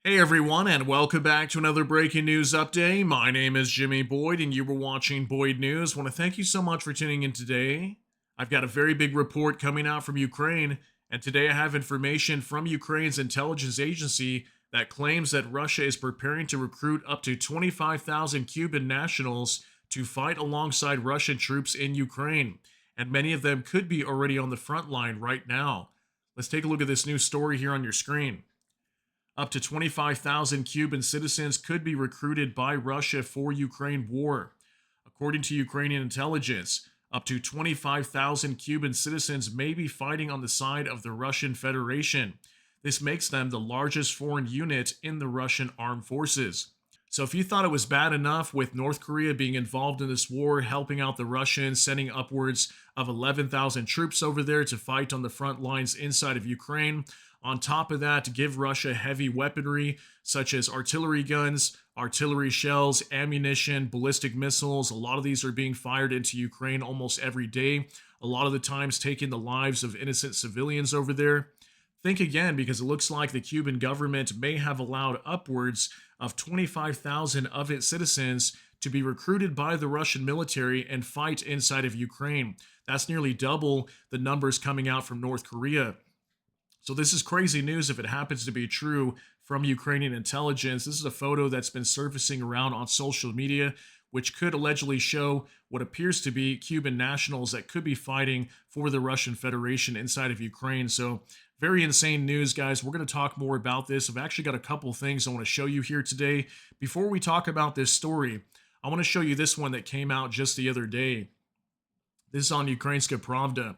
Hey everyone, and welcome back to another breaking news update. My name is Jimmy Boyd, and you were watching Boyd News. Want to thank you so much for tuning in today. I've got a very big report coming out from Ukraine, and today I have information from Ukraine's intelligence agency that claims that Russia is preparing to recruit up to 25,000 Cuban nationals to fight alongside Russian troops in Ukraine, and many of them could be already on the front line right now. Let's take a look at this new story here on your screen. Up to 25,000 Cuban citizens could be recruited by Russia for Ukraine war. According to Ukrainian intelligence, up to 25,000 Cuban citizens may be fighting on the side of the Russian Federation. This makes them the largest foreign unit in the Russian armed forces. So, if you thought it was bad enough with North Korea being involved in this war, helping out the Russians, sending upwards of 11,000 troops over there to fight on the front lines inside of Ukraine, on top of that, to give Russia heavy weaponry such as artillery guns, artillery shells, ammunition, ballistic missiles. A lot of these are being fired into Ukraine almost every day, a lot of the times taking the lives of innocent civilians over there. Think again, because it looks like the Cuban government may have allowed upwards of 25,000 of its citizens to be recruited by the Russian military and fight inside of Ukraine. That's nearly double the numbers coming out from North Korea. So this is crazy news if it happens to be true from Ukrainian intelligence. This is a photo that's been surfacing around on social media, which could allegedly show what appears to be Cuban nationals that could be fighting for the Russian Federation inside of Ukraine. So very insane news, guys. We're going to talk more about this. I've actually got a couple things I want to show you here today. Before we talk about this story, I want to show you this one that came out just the other day. This is on Ukrainska Pravda.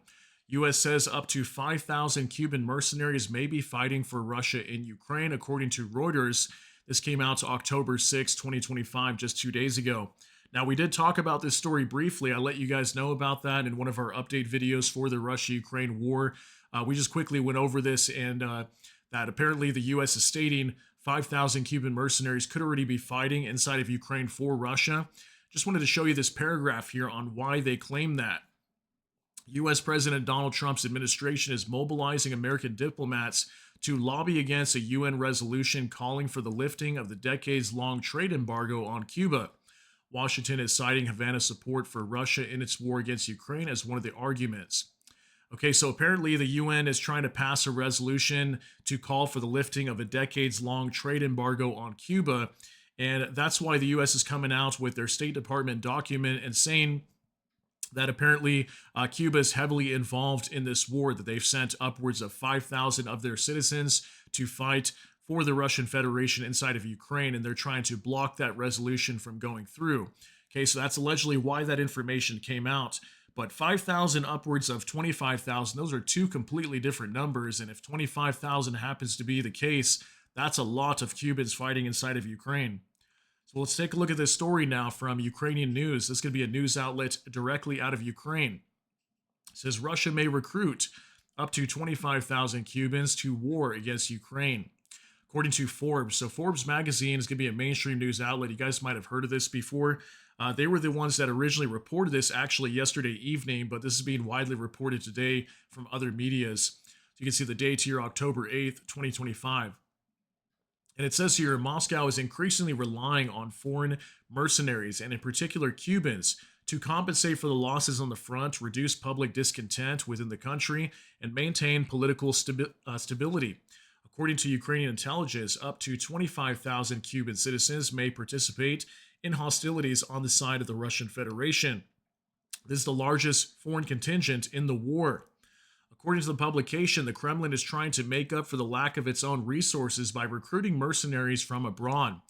U.S. says up to 5,000 Cuban mercenaries may be fighting for Russia in Ukraine, according to Reuters. This came out to October 6, 2025, just 2 days ago. Now, we did talk about this story briefly. I let you guys know about that in one of our update videos for the Russia-Ukraine war. We just quickly went over this, and that apparently the U.S. is stating 5,000 Cuban mercenaries could already be fighting inside of Ukraine for Russia. Just wanted to show you this paragraph here on why they claim that. U.S. President Donald Trump's administration is mobilizing American diplomats to lobby against a UN resolution calling for the lifting of the decades-long trade embargo on Cuba. Washington is citing Havana's support for Russia in its war against Ukraine as one of the arguments. Okay, so apparently the UN is trying to pass a resolution to call for the lifting of a decades-long trade embargo on Cuba, and that's why the U.S. is coming out with their State Department document and saying that apparently Cuba is heavily involved in this war, that they've sent upwards of 5,000 of their citizens to fight for the Russian Federation inside of Ukraine, and they're trying to block that resolution from going through. Okay, so that's allegedly why that information came out. But 5,000 upwards of 25,000, those are two completely different numbers, and if 25,000 happens to be the case, that's a lot of Cubans fighting inside of Ukraine. So let's take a look at this story now from Ukrainian news. This is going to be a news outlet directly out of Ukraine. It says Russia may recruit up to 25,000 Cubans to war against Ukraine, according to Forbes. So Forbes magazine is going to be a mainstream news outlet. You guys might have heard of this before. They were the ones that originally reported this actually yesterday evening, but this is being widely reported today from other medias. So you can see the date here, October 8th, 2025. And it says here, Moscow is increasingly relying on foreign mercenaries, and in particular Cubans, to compensate for the losses on the front, reduce public discontent within the country, and maintain political stability. According to Ukrainian intelligence, up to 25,000 Cuban citizens may participate in hostilities on the side of the Russian Federation. This is the largest foreign contingent in the war. According to the publication, the Kremlin is trying to make up for the lack of its own resources by recruiting mercenaries from abroad.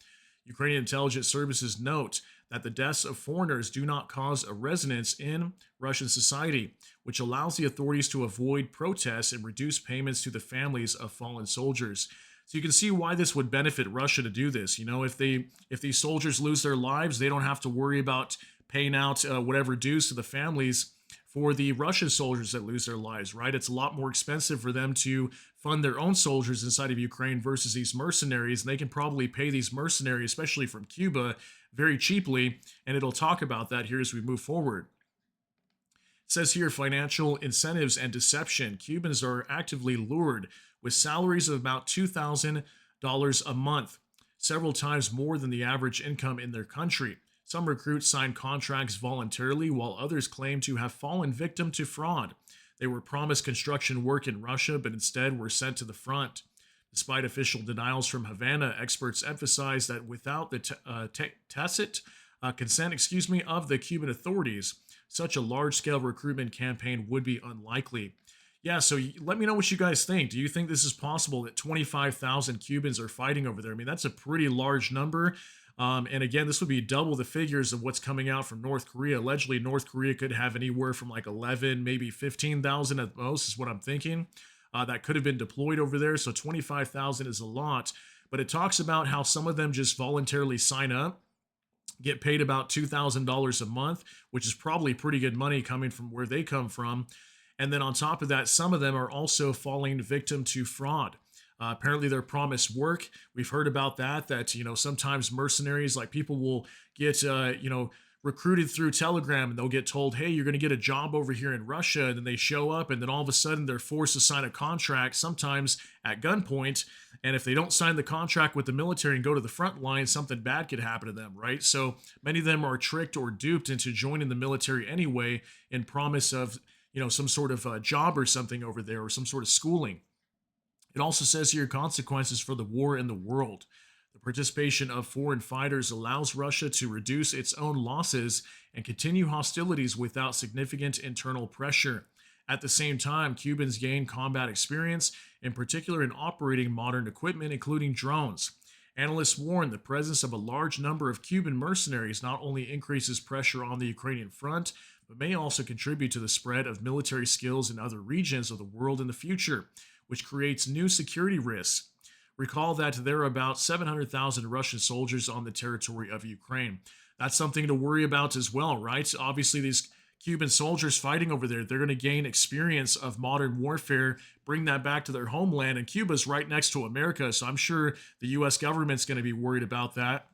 Ukrainian intelligence services note that the deaths of foreigners do not cause a resonance in Russian society, which allows the authorities to avoid protests and reduce payments to the families of fallen soldiers. So you can see why this would benefit Russia to do this. You know, if these soldiers lose their lives, they don't have to worry about paying out whatever dues to the families for the Russian soldiers that lose their lives, right? It's a lot more expensive for them to fund their own soldiers inside of Ukraine versus these mercenaries. And they can probably pay these mercenaries, especially from Cuba, very cheaply. And it'll talk about that here as we move forward. It says here, financial incentives and deception. Cubans are actively lured with salaries of about $2,000 a month, several times more than the average income in their country. Some recruits signed contracts voluntarily, while others claim to have fallen victim to fraud. They were promised construction work in Russia, but instead were sent to the front. Despite official denials from Havana, experts emphasize that without the tacit consent, of the Cuban authorities, such a large-scale recruitment campaign would be unlikely. Yeah, so let me know what you guys think. Do you think this is possible that 25,000 Cubans are fighting over there? I mean, that's a pretty large number. And again, this would be double the figures of what's coming out from North Korea. Allegedly, North Korea could have anywhere from like 11, maybe 15,000 at most, is what I'm thinking. That could have been deployed over there. So 25,000 is a lot. But it talks about how some of them just voluntarily sign up, get paid about $2,000 a month, which is probably pretty good money coming from where they come from. And then on top of that, some of them are also falling victim to fraud. Apparently, they're promised work. We've heard about that, sometimes mercenaries, like people will get, recruited through Telegram, and they'll get told, hey, you're going to get a job over here in Russia. And then they show up, and then all of a sudden they're forced to sign a contract, sometimes at gunpoint. And if they don't sign the contract with the military and go to the front line, something bad could happen to them, right? So many of them are tricked or duped into joining the military anyway in promise of, some sort of job or something over there, or some sort of schooling. It also says here consequences for the war in the world. The participation of foreign fighters allows Russia to reduce its own losses and continue hostilities without significant internal pressure. At the same time, Cubans gain combat experience, in particular in operating modern equipment, including drones. Analysts warn the presence of a large number of Cuban mercenaries not only increases pressure on the Ukrainian front, but may also contribute to the spread of military skills in other regions of the world in the future, which creates new security risks. Recall that there are about 700,000 Russian soldiers on the territory of Ukraine. That's something to worry about as well, right? Obviously, these Cuban soldiers fighting over there, they're going to gain experience of modern warfare, bring that back to their homeland, and Cuba's right next to America, so I'm sure the U.S. government's going to be worried about that.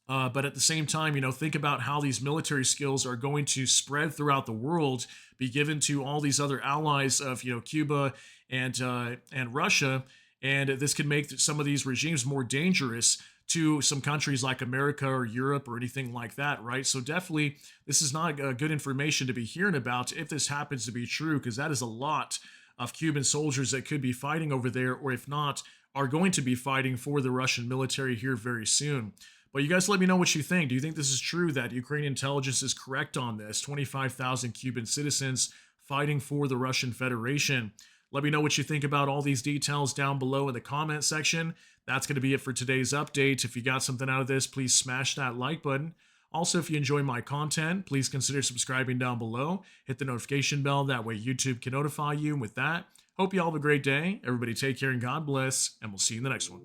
But at the same time, think about how these military skills are going to spread throughout the world, be given to all these other allies of, Cuba and Russia, and this could make some of these regimes more dangerous to some countries like America or Europe or anything like that, right? So definitely, this is not good information to be hearing about if this happens to be true, because that is a lot of Cuban soldiers that could be fighting over there, or if not, are going to be fighting for the Russian military here very soon. But you guys let me know what you think. Do you think this is true, that Ukrainian intelligence is correct on this? 25,000 Cuban citizens fighting for the Russian Federation. Let me know what you think about all these details down below in the comment section. That's going to be it for today's update. If you got something out of this, please smash that like button. Also, if you enjoy my content, please consider subscribing down below. Hit the notification bell. That way YouTube can notify you. And with that, hope you all have a great day. Everybody take care and God bless. And we'll see you in the next one.